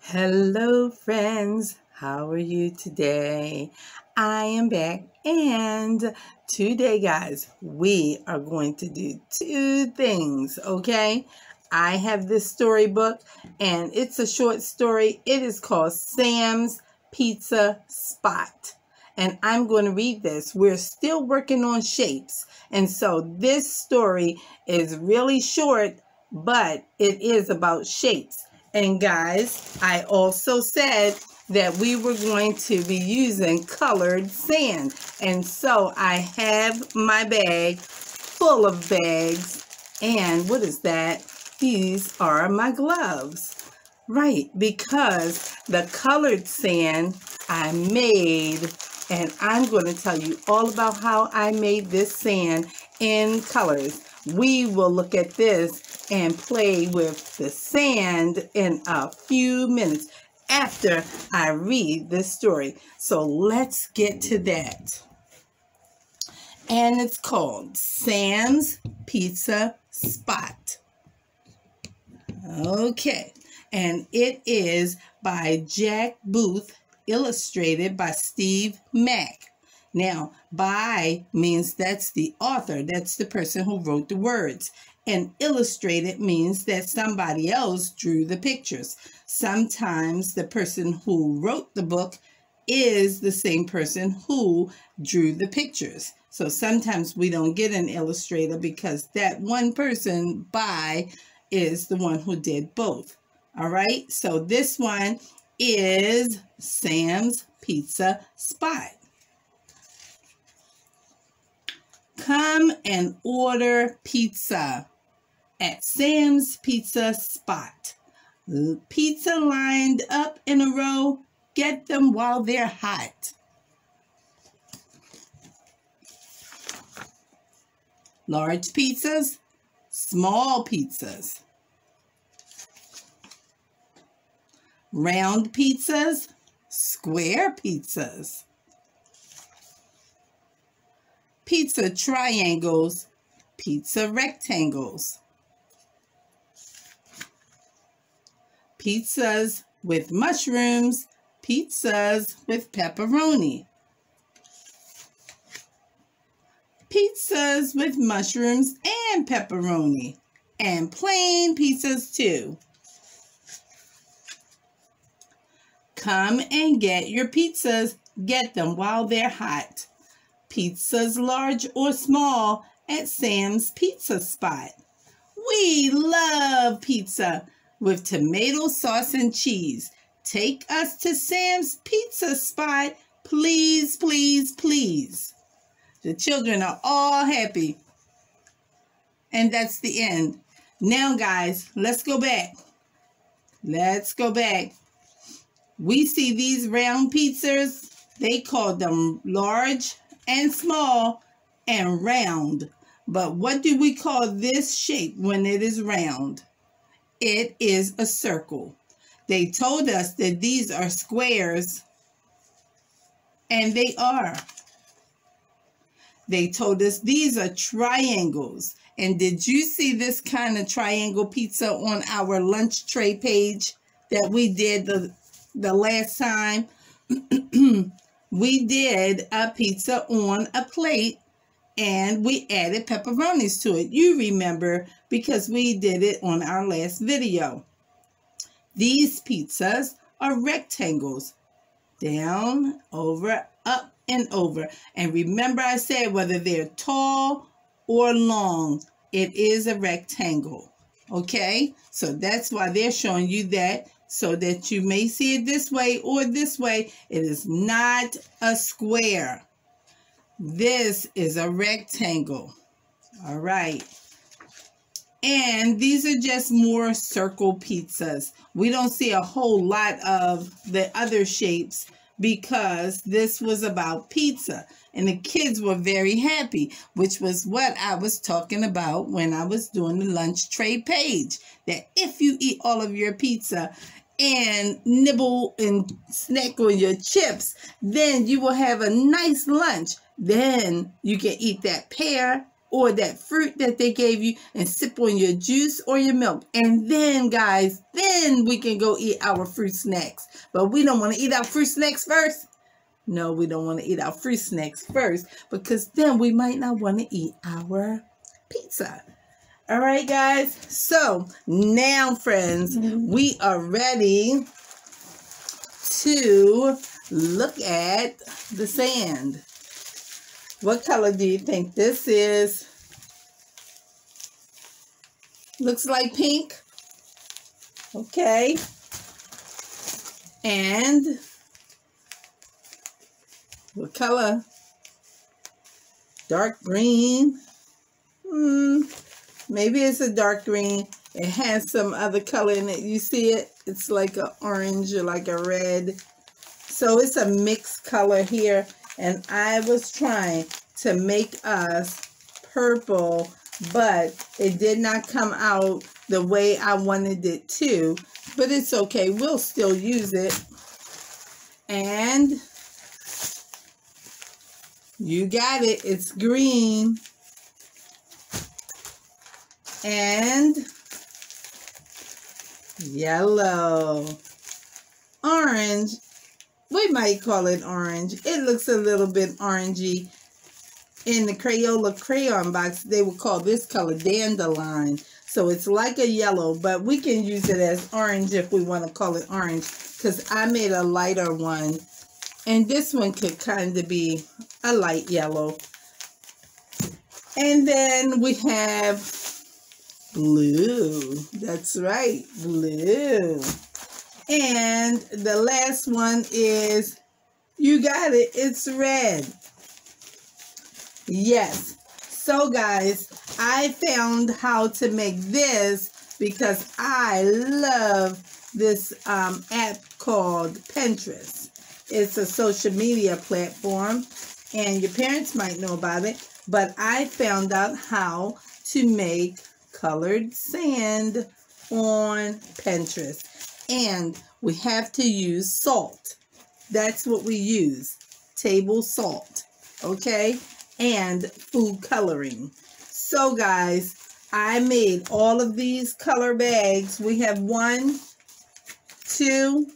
Hello friends, how are you today? I am back, and today guys, we are going to do two things, okay? I have this storybook and it's a short story. It is called Sam's Pizza Spot. And I'm going to read this. We're still working on shapes. And so this story is really short, but it is about shapes. And guys, I also said that we were going to be using colored sand. And so I have my bag full of bags. And what is that? These are my gloves. Right, because the colored sand I made, and I'm going to tell you all about how I made this sand in colors. We will look at this and play with the sand in a few minutes after I read this story. So let's get to that. And it's called Sam's Pizza Spot. Okay. And it is by Jack Booth, illustrated by Steve Mack. Now, by means that's the author. That's the person who wrote the words. And illustrated means that somebody else drew the pictures. Sometimes the person who wrote the book is the same person who drew the pictures. So sometimes we don't get an illustrator because that one person by is the one who did both. All right, so this one is Sam's Pizza Spot. Come and order pizza at Sam's Pizza Spot. Pizza lined up in a row. Get them while they're hot. Large pizzas, small pizzas. Round pizzas, square pizzas. Pizza triangles, pizza rectangles. Pizzas with mushrooms, pizzas with pepperoni. Pizzas with mushrooms and pepperoni, and plain pizzas too. Come and get your pizzas. Get them while they're hot. Pizzas large or small at Sam's Pizza Spot. We love pizza with tomato sauce and cheese. Take us to Sam's Pizza Spot, please, please, please. The children are all happy. And that's the end. Now, guys, let's go back. Let's go back. We see these round pizzas. They call them large and small and round. But what do we call this shape when it is round? It is a circle. They told us that these are squares, and they are. They told us these are triangles. And did you see this kind of triangle pizza on our lunch tray page that we did the last time? We did a pizza on a plate and we added pepperonis to it. You remember because we did it on our last video. These pizzas are rectangles. Down, over, up, and over. And remember I said whether they're tall or long, it is a rectangle. Okay? So that's why they're showing you that, so that you may see it this way or this way. It is not a square. This is a rectangle. All right. And these are just more circle pizzas. We don't see a whole lot of the other shapes because this was about pizza. And the kids were very happy, which was what I was talking about when I was doing the lunch tray page. That if you eat all of your pizza and nibble and snack on your chips, then you will have a nice lunch. Then you can eat that pear or that fruit that they gave you and sip on your juice or your milk. And then, guys, then we can go eat our fruit snacks. But we don't want to eat our fruit snacks first. No, we don't want to eat our fruit snacks first because then we might not want to eat our pizza. All right, guys. So now, friends, we are ready to look at the sand. What color do you think this is? Looks like pink. Okay. And what color? Dark green. Maybe it's a dark green. It has some other color in it. You see it? It's like an orange or like a red. So it's a mixed color here. And I was trying to make us purple, but it did not come out the way I wanted it to. But it's okay. We'll still use it. And you got it. It's green. And yellow. Orange. We might call it orange. It looks a little bit orangey. In the Crayola crayon box, they would call this color dandelion. So it's like a yellow, but we can use it as orange if we want to call it orange, because I made a lighter one. And this one could kind of be a light yellow. And then we have blue. That's right, blue. And the last one is, you got it, it's red. Yes. So guys, I found how to make this because I love this app called Pinterest. It's a social media platform and your parents might know about it, but I found out how to make colored sand on Pinterest. And we have to use salt. That's what we use. Table salt. Okay? And food coloring. So guys, I made all of these color bags. We have 1, 2,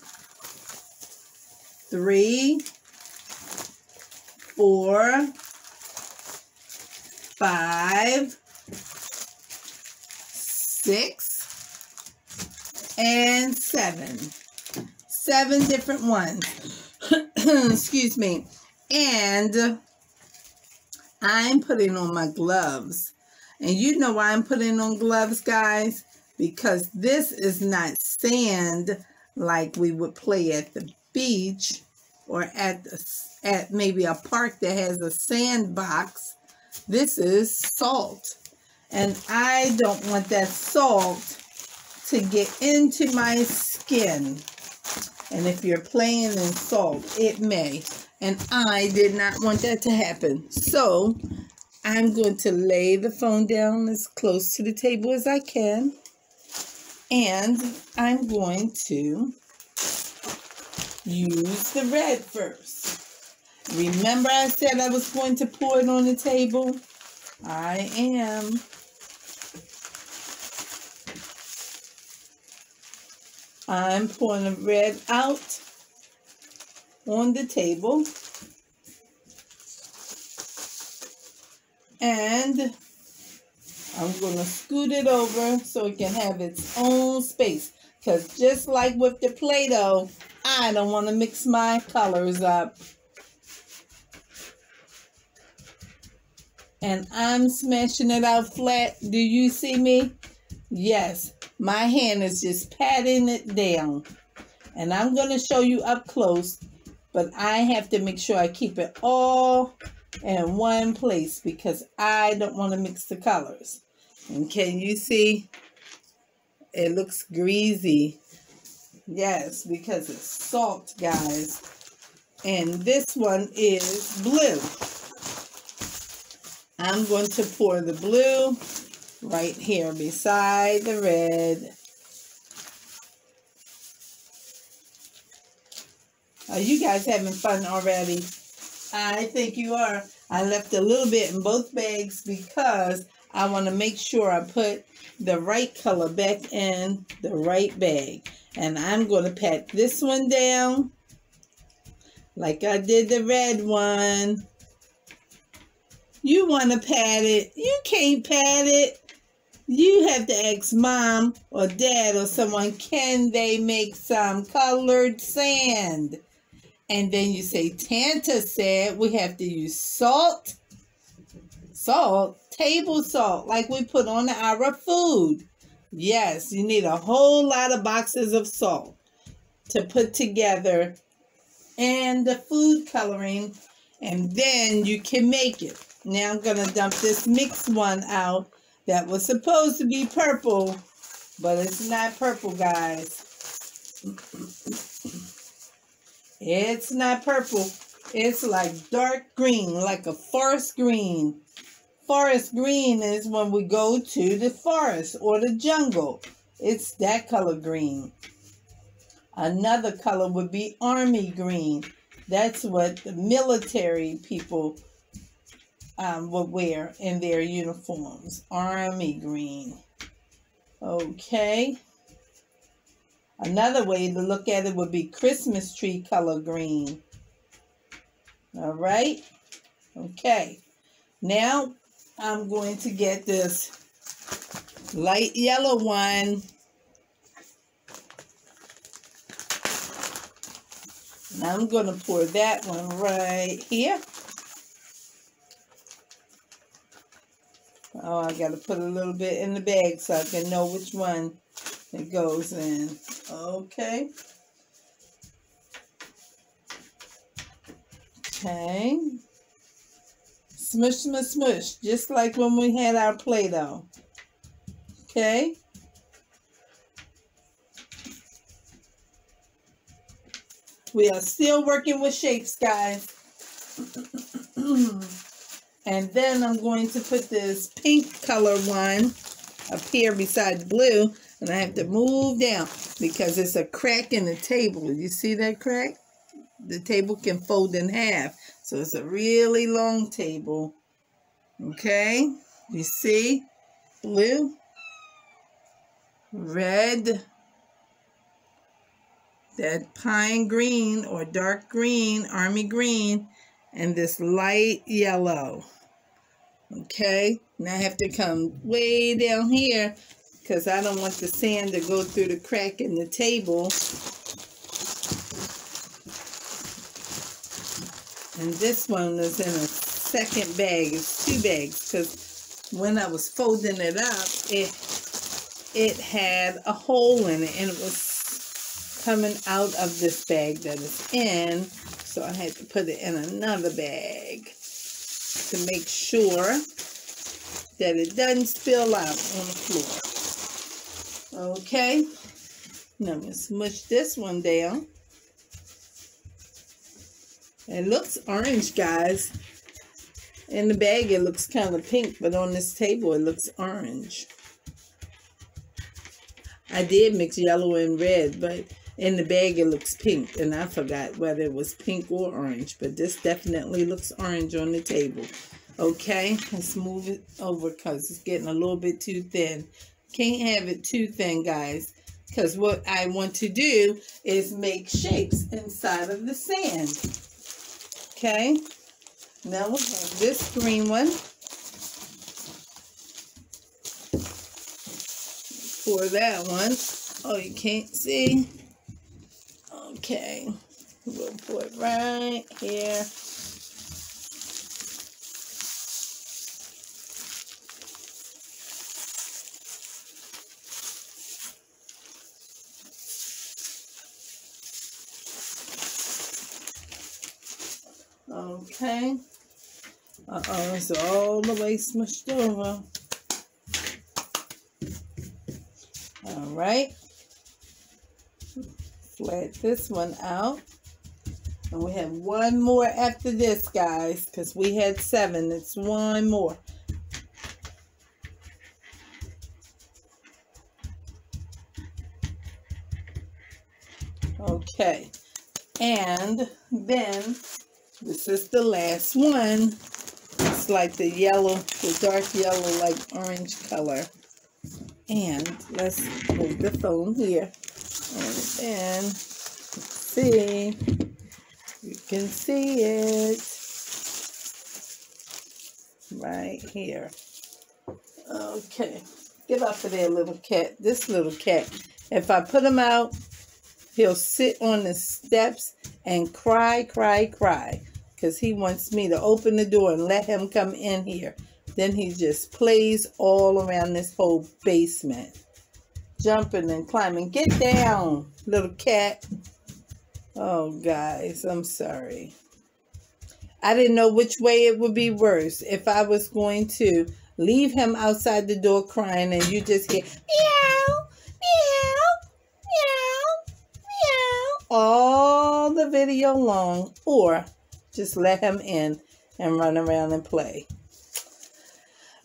3, 4, 5, 6, and 7. 7 different ones. Excuse me. And I'm putting on my gloves. And you know why I'm putting on gloves, guys? Because this is not sand like we would play at the beach or at maybe a park that has a sandbox. This is salt. And I don't want that salt to get into my skin. And if you're playing in salt, it may. And I did not want that to happen. So I'm going to lay the phone down as close to the table as I can. And I'm going to use the red first. Remember I said I was going to pour it on the table? I am. I'm pouring the red out on the table. And I'm going to scoot it over so it can have its own space. Because just like with the Play-Doh, I don't want to mix my colors up. And I'm smashing it out flat. Do you see me? Yes. My hand is just patting it down. And I'm going to show you up close. But I have to make sure I keep it all in one place because I don't want to mix the colors. And can you see? It looks greasy. Yes, because it's salt, guys. And this one is blue. I'm going to pour the blue right here beside the red. Are you guys having fun already? I think you are. I left a little bit in both bags because I want to make sure I put the right color back in the right bag. And I'm going to pat this one down like I did the red one. You want to pat it. You can't pat it. You have to ask mom or dad or someone, can they make some colored sand? And then you say, Tanta said we have to use salt, table salt, like we put on our food. Yes, you need a whole lot of boxes of salt to put together and the food coloring, and then you can make it. Now I'm going to dump this mixed one out that was supposed to be purple, but it's not purple, guys. It's not purple. It's like dark green, like a forest green. Forest green is when we go to the forest or the jungle. It's that color green. Another color would be army green. That's what the military people would wear in their uniforms. Army green. Okay. Another way to look at it would be Christmas tree color green. All right. Okay. Now I'm going to get this light yellow one. And I'm going to pour that one right here. Oh, I got to put a little bit in the bag so I can know which one it goes in. Okay. Okay. Smush, smush, smush. Just like when we had our Play-Doh. Okay. We are still working with shapes, guys. And then I'm going to put this pink color one up here beside the blue. And I have to move down because it's a crack in the table. You see that crack? The table can fold in half. So it's a really long table. Okay? You see? Blue. Red. That pine green or dark green, army green. And this light yellow. Okay? Now I have to come way down here because I don't want the sand to go through the crack in the table. And this one is in a second bag. It's two bags because when I was folding it up, it had a hole in it and it was coming out of this bag that it's in. So I had to put it in another bag to make sure that it doesn't spill out on the floor. Okay, now I'm going to smush this one down. It looks orange, guys. In the bag it looks kind of pink, but on this table it looks orange. I did mix yellow and red, but in the bag it looks pink, and I forgot whether it was pink or orange, but this definitely looks orange on the table. Okay, let's move it over because it's getting a little bit too thin. Can't have it too thin, guys, because what I want to do is make shapes inside of the sand. Okay, now we'll have this green one. Pour that one. Oh, you can't see. Okay, we'll pour it right here. Okay. Uh-oh, it's all the way smushed over. All right. Flat this one out. And we have one more after this, guys, because we had 7. It's one more. Okay. And then This is the last one. It's like the yellow, the dark yellow, like orange color. And let's move the phone here. And then, see, you can see it right here. Okay, get off of there, little cat. This little cat, if I put him out, he'll sit on the steps and cry, cry, cry, because he wants me to open the door and let him come in here. Then he just plays all around this whole basement, jumping and climbing. Get down, little cat. Oh, guys, I'm sorry. I didn't know which way it would be worse. If I was going to leave him outside the door crying and you just hear meow, meow, meow, meow all the video long, or just let him in and run around and play.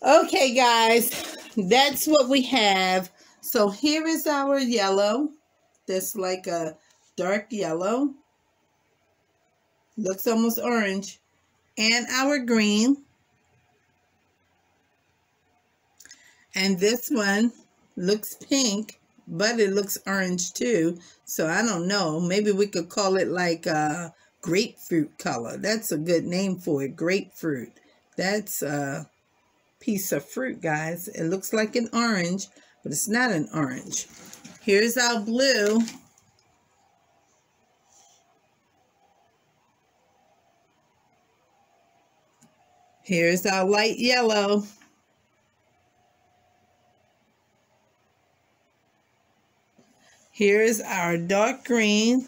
Okay, guys, that's what we have. So here is our yellow. That's like a dark yellow. Looks almost orange. And our green. And this one looks pink, but it looks orange too. So I don't know. Maybe we could call it like a grapefruit color. That's a good name for it, grapefruit. That's a piece of fruit, guys. It looks like an orange, but it's not an orange. Here's our blue. Here's our light yellow. Here's our dark green.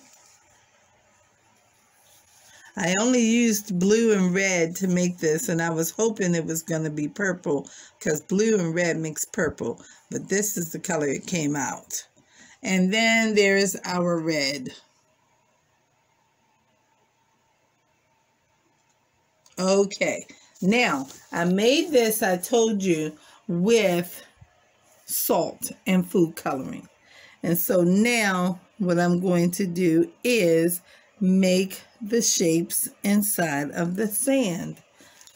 I only used blue and red to make this, and I was hoping it was going to be purple because blue and red mix purple, but this is the color it came out. And then there's our red. Okay, now I made this, I told you, with salt and food coloring. And so now what I'm going to do is make the shapes inside of the sand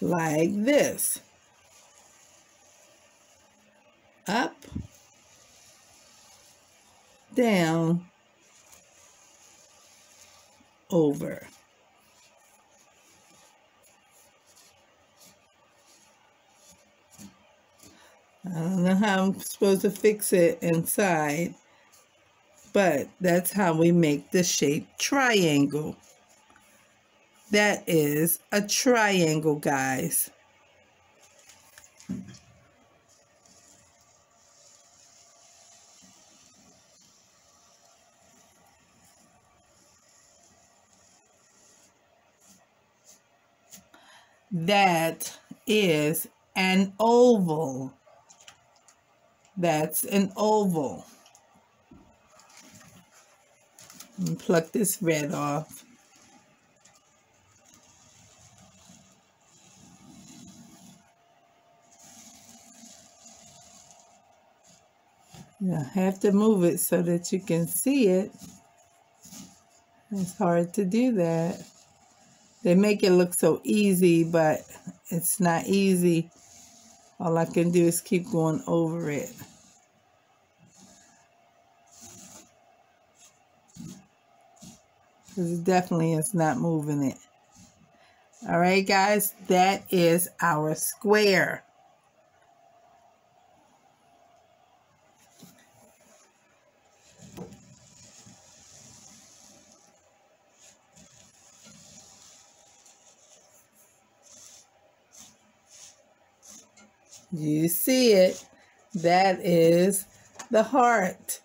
like this. Up, down, over. I don't know how I'm supposed to fix it inside, but that's how we make the shape triangle. That is a triangle, guys. That is an oval. That's an oval. And pluck this red off. You have to move it so that you can see it. It's hard to do that. They make it look so easy, but it's not easy. All I can do is keep going over it. Because it definitely is not moving it. All right, guys, that is our square. You see it? That is the heart.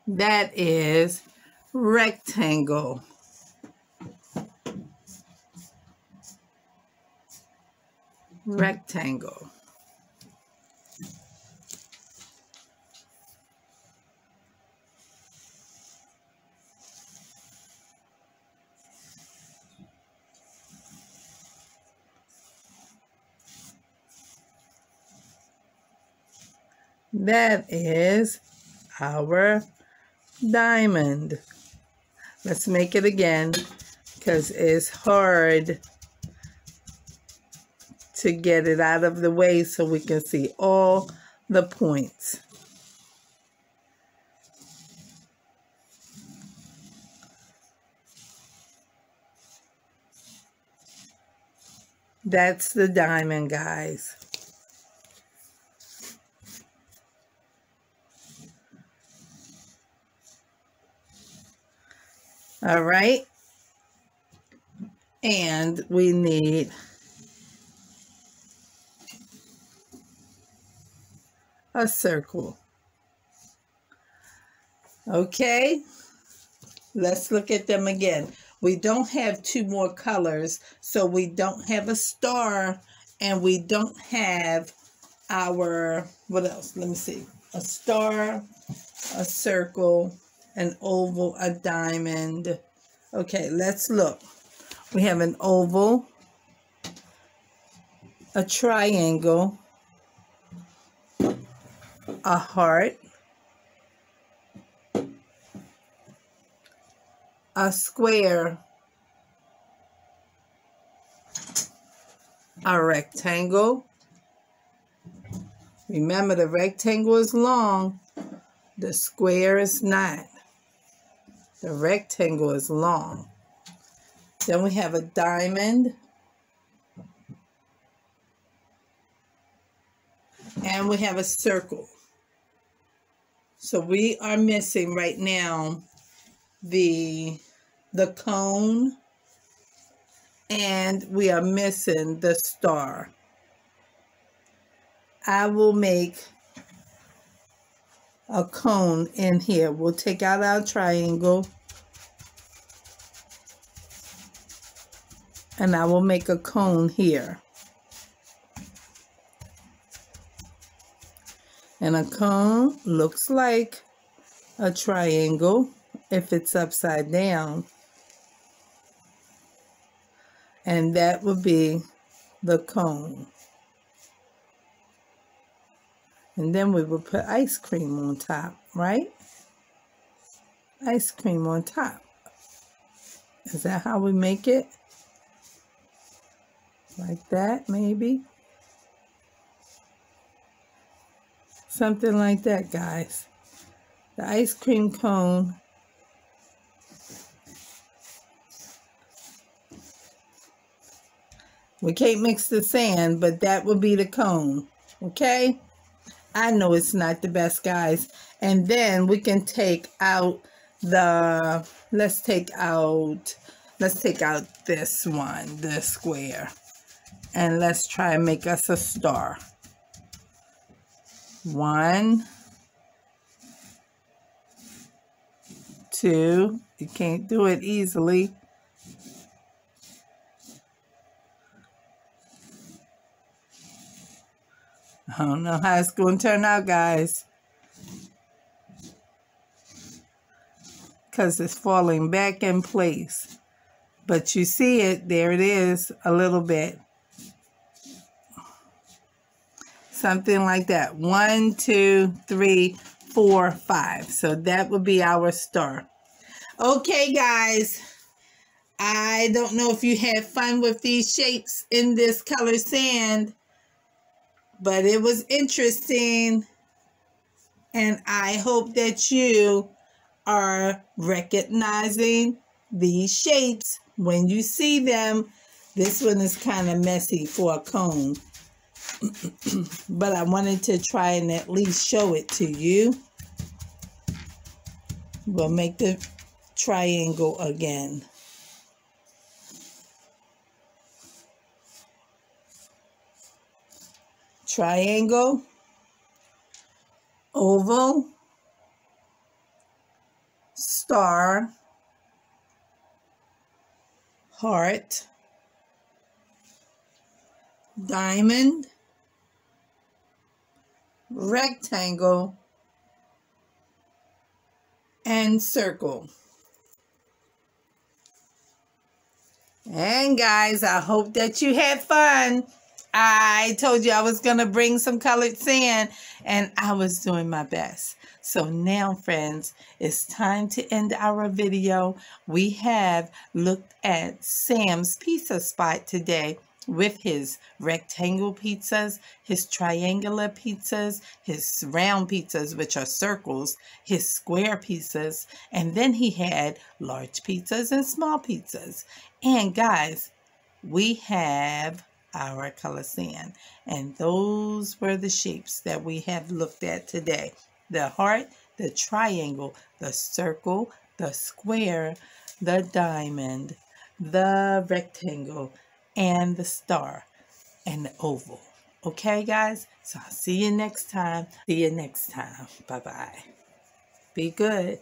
That is rectangle. Rectangle. That is our diamond. Let's make it again because it's hard to get it out of the way so we can see all the points. That's the diamond, guys. All right. And we need a circle. Okay. Let's look at them again. We don't have two more colors, so we don't have a star, and we don't have our, what else? Let me see. A star, a circle, an oval, a diamond. Okay, let's look. We have an oval, a triangle, a heart, a square, a rectangle. Remember, the rectangle is long, the square is not. The rectangle is long. Then we have a diamond. And we have a circle. So we are missing right now the cone, and we are missing the star. I will make a cone in here. We'll take out our triangle, and I will make a cone here. And a cone looks like a triangle if it's upside down. And that would be the cone. And then we will put ice cream on top, right? Ice cream on top. Is that how we make it? Like that, maybe? Something like that, guys. The ice cream cone. We can't mix the sand, but that would be the cone. Okay? I know it's not the best, guys. And then we can take out the, let's take out this one, the square. And let's try and make us a star. 1, 2, you can't do it easily. I don't know how it's going to turn out, guys, because it's falling back in place. But you see it, there it is, a little bit. Something like that. 1, 2, 3, 4, 5. So that would be our star. Okay, guys. I don't know if you had fun with these shapes in this color sand, but it was interesting. And I hope that you are recognizing these shapes when you see them. This one is kind of messy for a cone. But I wanted to try and at least show it to you. We'll make the triangle again. Triangle, oval, star, heart, diamond, rectangle, and circle. And guys, I hope that you had fun. I told you I was going to bring some colored sand, and I was doing my best. So now, friends, it's time to end our video. We have looked at Sam's pizza spot today with his rectangle pizzas, his triangular pizzas, his round pizzas, which are circles, his square pizzas, and then he had large pizzas and small pizzas. And guys, we have our color sand, and those were the shapes that we have looked at today: the heart, the triangle, the circle, the square, the diamond, the rectangle, and the star, and the oval. Okay, guys? So I'll see you next time. See you next time. Bye-bye. Be good.